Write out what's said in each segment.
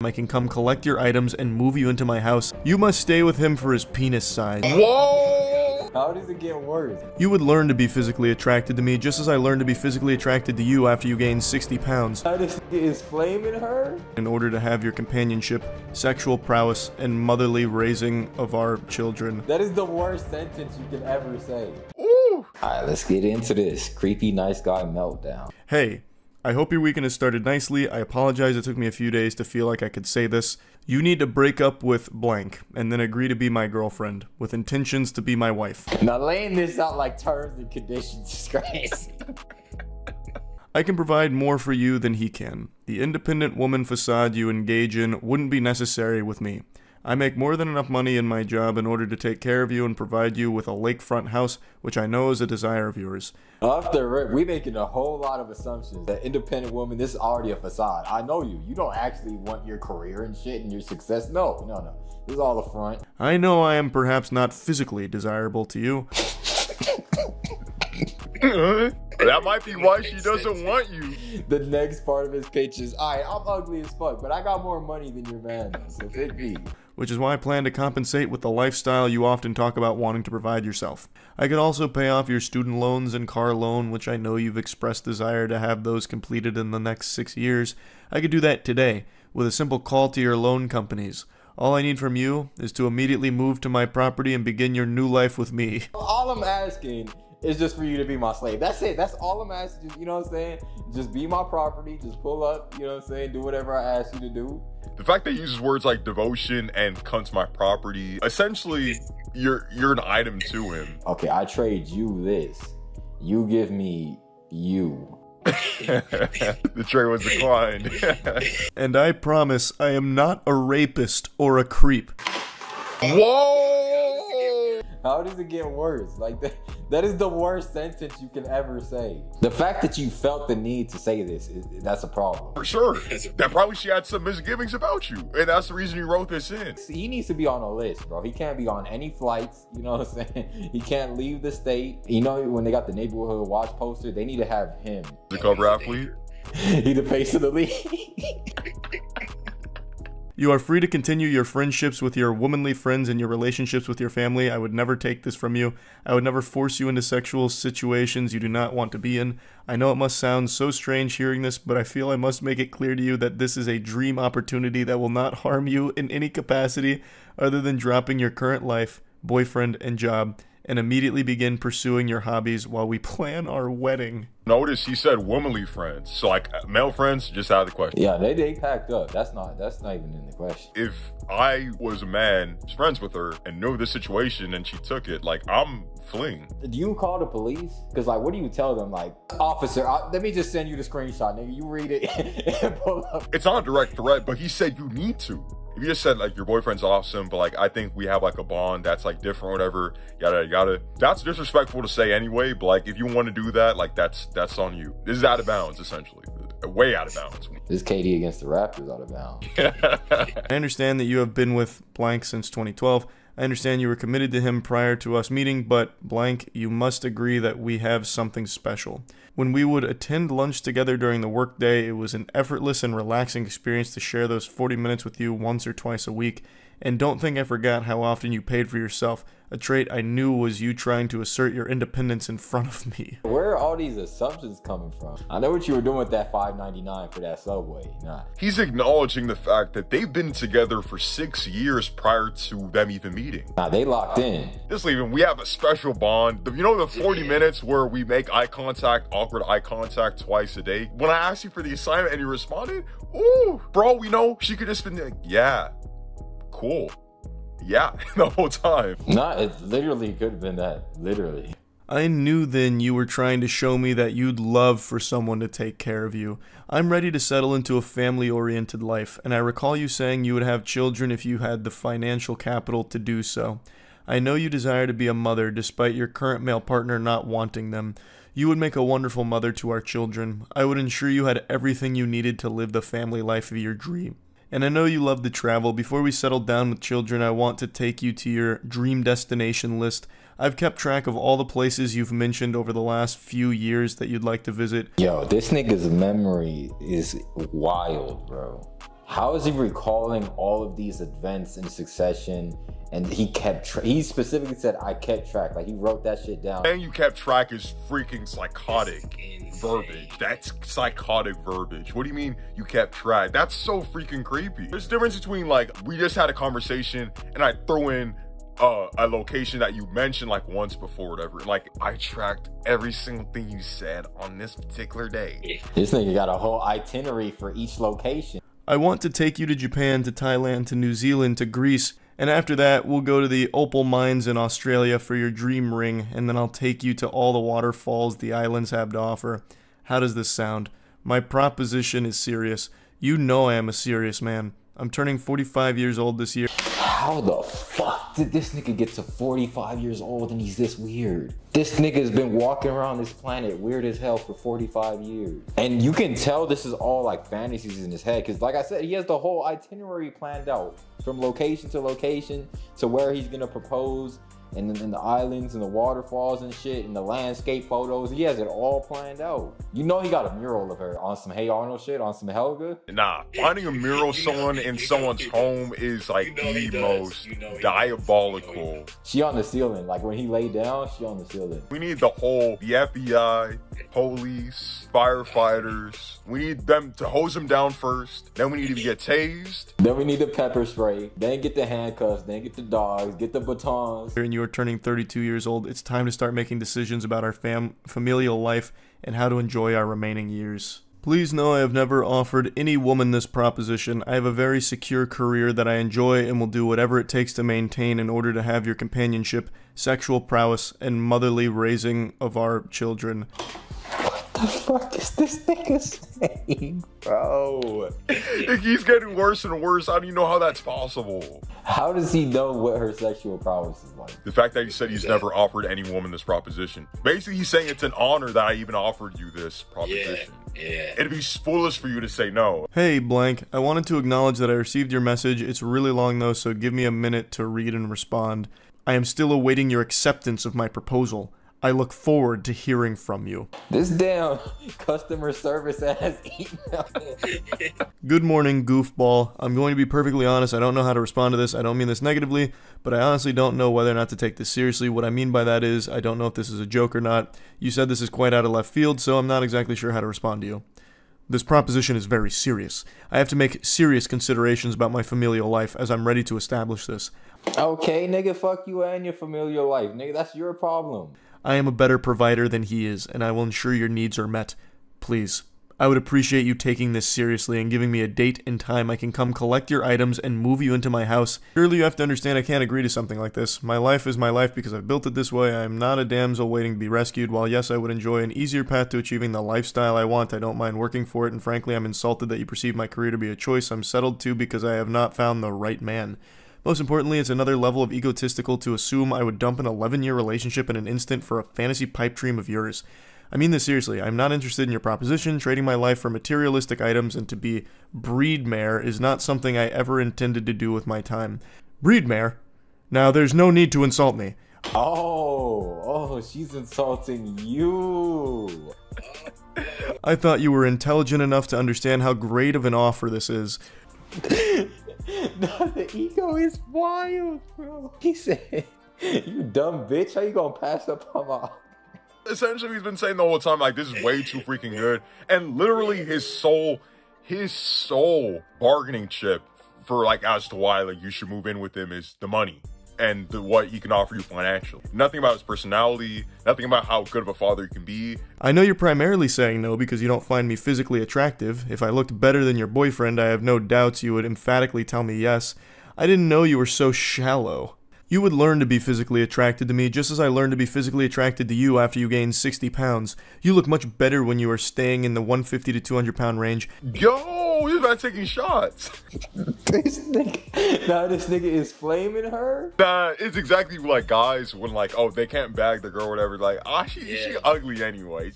I can come collect your items and move you into my house. You must stay with him for his penis size. Whoa! How does it get worse? You would learn to be physically attracted to me just as I learned to be physically attracted to you after you gained 60 pounds. How does is flaming her? In order to have your companionship, sexual prowess, and motherly raising of our children. That is the worst sentence you can ever say. Ooh! Alright, let's get into this creepy nice guy meltdown. Hey, I hope your weekend has started nicely. I apologize it took me a few days to feel like I could say this. You need to break up with blank, and then agree to be my girlfriend, with intentions to be my wife. Now laying this out like terms and conditions is crazy. I can provide more for you than he can. The independent woman facade you engage in wouldn't be necessary with me. I make more than enough money in my job in order to take care of you and provide you with a lakefront house, which I know is a desire of yours. Off the rip, we making a whole lot of assumptions. That independent woman, this is already a facade. I know you. You don't actually want your career and shit and your success. No. This is all a front. I know I am perhaps not physically desirable to you. That might be why she doesn't want you. The next part of his pitch is, alright, I'm ugly as fuck, but I got more money than your man, so pick me. Which is why I plan to compensate with the lifestyle you often talk about wanting to provide yourself. I could also pay off your student loans and car loan, which I know you've expressed desire to have those completed in the next 6 years. I could do that today, with a simple call to your loan companies. All I need from you is to immediately move to my property and begin your new life with me. All I'm asking is just for you to be my slave. That's it. That's all I'm asking. You know what I'm saying? Just be my property. Just pull up. You know what I'm saying? Do whatever I ask you to do. The fact that he uses words like devotion and cunt's my property, essentially, you're an item to him. Okay, I trade you this. You give me you. The trade was declined. And I promise I am not a rapist or a creep. Whoa! How does it get worse? Like that is the worst sentence you can ever say. The fact that you felt the need to say this, that's a problem. For sure. That probably she had some misgivings about you. And that's the reason you wrote this in. He needs to be on a list, bro. He can't be on any flights. You know what I'm saying? He can't leave the state. You know, when they got the neighborhood watch poster, they need to have him. The cover athlete? He the face of the league. You are free to continue your friendships with your womanly friends and your relationships with your family. I would never take this from you. I would never force you into sexual situations you do not want to be in. I know it must sound so strange hearing this, but I feel I must make it clear to you that this is a dream opportunity that will not harm you in any capacity other than dropping your current life, boyfriend, and job, and immediately begin pursuing your hobbies while we plan our wedding. Notice he said womanly friends, so like male friends, just out of the question. Yeah, they packed up. That's not even in the question. If I was a man, was friends with her, and knew the situation and she took it, like I'm fleeing. Do you call the police? Because like, what do you tell them? Like, officer, let me just send you the screenshot, nigga. You read it and pull up. It's not a direct threat, but he said you need to. If you just said like your boyfriend's awesome, but like I think we have like a bond that's like different, whatever, yada yada. That's disrespectful to say anyway. But like if you want to do that, like that's on you. This is out of bounds, essentially, way out of bounds. This KD against the Raptors out of bounds. I understand that you have been with blank since 2012. I understand you were committed to him prior to us meeting, but blank, you must agree that we have something special. When we would attend lunch together during the workday, it was an effortless and relaxing experience to share those 40 minutes with you once or twice a week. And don't think I forgot how often you paid for yourself, a trait I knew was you trying to assert your independence in front of me. Where are all these assumptions coming from? I know what you were doing with that $5.99 for that Subway. Nah. He's acknowledging the fact that they've been together for 6 years prior to them even meeting. Nah, they locked in. Just leaving, we have a special bond. You know the 40 minutes where we make eye contact, awkward eye contact twice a day? When I asked you for the assignment and you responded, ooh, bro, we know she could just been like, yeah, cool. Yeah, the whole time. Nah, it literally could have been that. Literally. I knew then you were trying to show me that you'd love for someone to take care of you. I'm ready to settle into a family-oriented life, and I recall you saying you would have children if you had the financial capital to do so. I know you desire to be a mother despite your current male partner not wanting them. You would make a wonderful mother to our children. I would ensure you had everything you needed to live the family life of your dream. And I know you love to travel. Before we settle down with children, I want to take you to your dream destination list. I've kept track of all the places you've mentioned over the last few years that you'd like to visit. Yo, this nigga's memory is wild, bro. How is he recalling all of these events in succession? And he he specifically said, I kept track. Like, he wrote that shit down. And you kept track is freaking psychotic verbiage. That's psychotic verbiage. What do you mean you kept track? That's so freaking creepy. There's a difference between, like, we just had a conversation and I throw in a location that you mentioned like once before, whatever. Like, I tracked every single thing you said on this particular day. This nigga got a whole itinerary for each location. I want to take you to Japan, to Thailand, to New Zealand, to Greece, and after that, we'll go to the opal mines in Australia for your dream ring, and then I'll take you to all the waterfalls the islands have to offer. How does this sound? My proposition is serious. You know I am a serious man. I'm turning 45 years old this year. How the fuck did this nigga get to 45 years old and he's this weird? This nigga's been walking around this planet weird as hell for 45 years. And you can tell this is all like fantasies in his head, because like I said, he has the whole itinerary planned out from location to where he's gonna propose, and then in the islands and the waterfalls and shit and the landscape photos. He has it all planned out. You know he got a mural of her on some Hey Arnold shit, on some Helga. Nah, finding a mural of someone in someone's home is like the most diabolical. She on the ceiling. Like, when he laid down, she on the ceiling. We need the FBI, police, firefighters. We need them to hose him down first. Then we need to get tased. Then we need the pepper spray. Then get the handcuffs. Then get the dogs. Get the batons. And you are turning 32 years old. It's time to start making decisions about our familial life and how to enjoy our remaining years. Please know I have never offered any woman this proposition. I have a very secure career that I enjoy and will do whatever it takes to maintain in order to have your companionship, sexual prowess, and motherly raising of our children. What the fuck is this nigga saying, bro? It keeps getting worse and worse. How do you know how that's possible? How does he know what her sexual prowess is like? The fact that he said he's never offered any woman this proposition. Basically, he's saying it's an honor that I even offered you this proposition. Yeah. It'd be foolish for you to say no. Hey, blank. I wanted to acknowledge that I received your message. It's really long though, so give me a minute to read and respond. I am still awaiting your acceptance of my proposal. I look forward to hearing from you. This damn customer service ass email. Good morning, goofball. I'm going to be perfectly honest. I don't know how to respond to this. I don't mean this negatively, but I honestly don't know whether or not to take this seriously. What I mean by that is, I don't know if this is a joke or not. You said this is quite out of left field, so I'm not exactly sure how to respond to you. This proposition is very serious. I have to make serious considerations about my familial life as I'm ready to establish this. Okay, nigga, fuck you and your familial life. Nigga, that's your problem. I am a better provider than he is, and I will ensure your needs are met. Please, I would appreciate you taking this seriously and giving me a date and time I can come collect your items and move you into my house. Surely you have to understand I can't agree to something like this. My life is my life because I've built it this way. I am not a damsel waiting to be rescued. While yes, I would enjoy an easier path to achieving the lifestyle I want, I don't mind working for it, and frankly, I'm insulted that you perceive my career to be a choice I'm settled to because I have not found the right man. Most importantly, it's another level of egotistical to assume I would dump an 11-year relationship in an instant for a fantasy pipe dream of yours. I mean this seriously. I'm not interested in your proposition. Trading my life for materialistic items and to be breed mare is not something I ever intended to do with my time. Breed mare? Now, there's no need to insult me. Oh, she's insulting you. I thought you were intelligent enough to understand how great of an offer this is. No, the ego is wild, bro. He said, you dumb bitch, how you gonna pass up on my... Essentially, he's been saying the whole time, like, this is way too freaking good. And literally his sole bargaining chip for, like, as to why, like, you should move in with him is the money and what he can offer you financially. Nothing about his personality, nothing about how good of a father he can be. I know you're primarily saying no because you don't find me physically attractive. If I looked better than your boyfriend, I have no doubts you would emphatically tell me yes. I didn't know you were so shallow. You would learn to be physically attracted to me just as I learned to be physically attracted to you after you gained 60 pounds. You look much better when you are staying in the 150 to 200 pound range. Yo, he's not taking shots. This nigga is flaming her? Nah, it's exactly like guys when, like, oh, they can't bag the girl or whatever, like, she ugly anyway.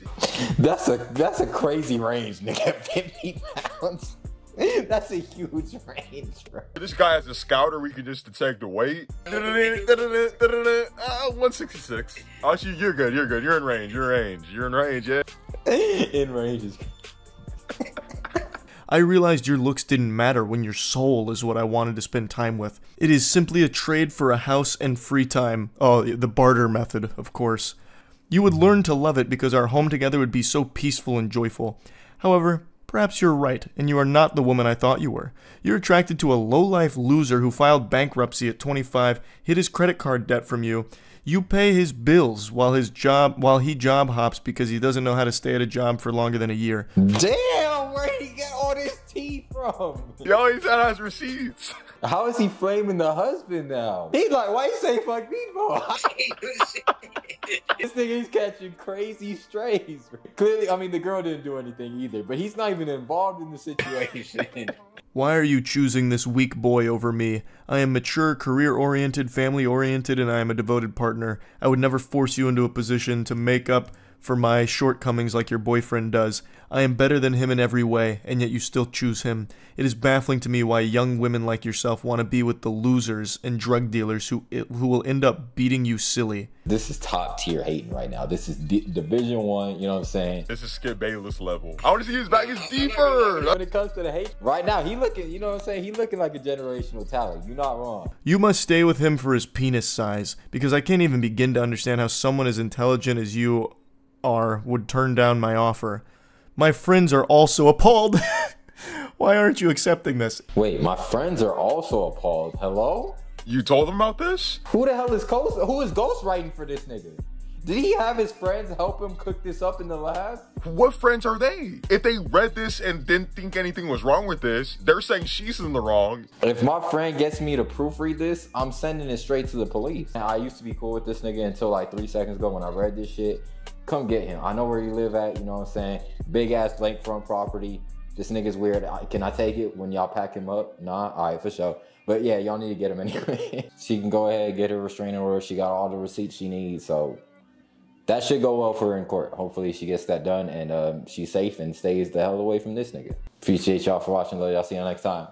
That's a crazy range, nigga. 50 pounds. That's a huge range, bro. This guy has a scouter we can just detect the weight. 166. Oh, you're good. You're in range. You're in range, yeah. In range is... I realized your looks didn't matter when your soul is what I wanted to spend time with. It is simply a trade for a house and free time. Oh, the barter method, of course. You would learn to love it because our home together would be so peaceful and joyful. However, perhaps you're right, and you are not the woman I thought you were. You're attracted to a low-life loser who filed bankruptcy at 25, hid his credit card debt from you. You pay his bills while he job hops because he doesn't know how to stay at a job for longer than a year. Damn, where did he get all this tea from? Yo, he said has receipts. How is he flaming the husband now? He's like, why you say fuck me for? This nigga is catching crazy strays. Clearly, I mean, the girl didn't do anything either, but he's not even involved in the situation. Why are you choosing this weak boy over me? I am mature, career-oriented, family-oriented, and I am a devoted partner. I would never force you into a position to make up for my shortcomings like your boyfriend does. I am better than him in every way, and yet you still choose him. It is baffling to me why young women like yourself want to be with the losers and drug dealers who will end up beating you silly. This is top tier hating right now. This is Division 1, you know what I'm saying? This is Skip Bayless level. I want to see his back is deeper. When it comes to the hate, right now, he looking, you know what I'm saying? He looking like a generational talent. You're not wrong. You must stay with him for his penis size, because I can't even begin to understand how someone as intelligent as you would turn down my offer. My friends are also appalled. Why aren't you accepting this? Wait, my friends are also appalled. Hello? You told them about this? Who the hell is who is ghostwriting for this nigga? Did he have his friends help him cook this up in the lab? What friends are they? If they read this and didn't think anything was wrong with this, they're saying she's in the wrong. If my friend gets me to proofread this, I'm sending it straight to the police. I used to be cool with this nigga until like 3 seconds ago when I read this shit. Come get him. I know where you live at, you know what I'm saying? Big ass lakefront property. This nigga's weird. Can I take it when y'all pack him up? Nah, all right, for sure. But yeah, y'all need to get him anyway. She can go ahead and get her restraining order. She got all the receipts she needs, so that should go well for her in court. Hopefully she gets that done and she's safe and stays the hell away from this nigga. Appreciate y'all for watching. Love y'all. See y'all next time.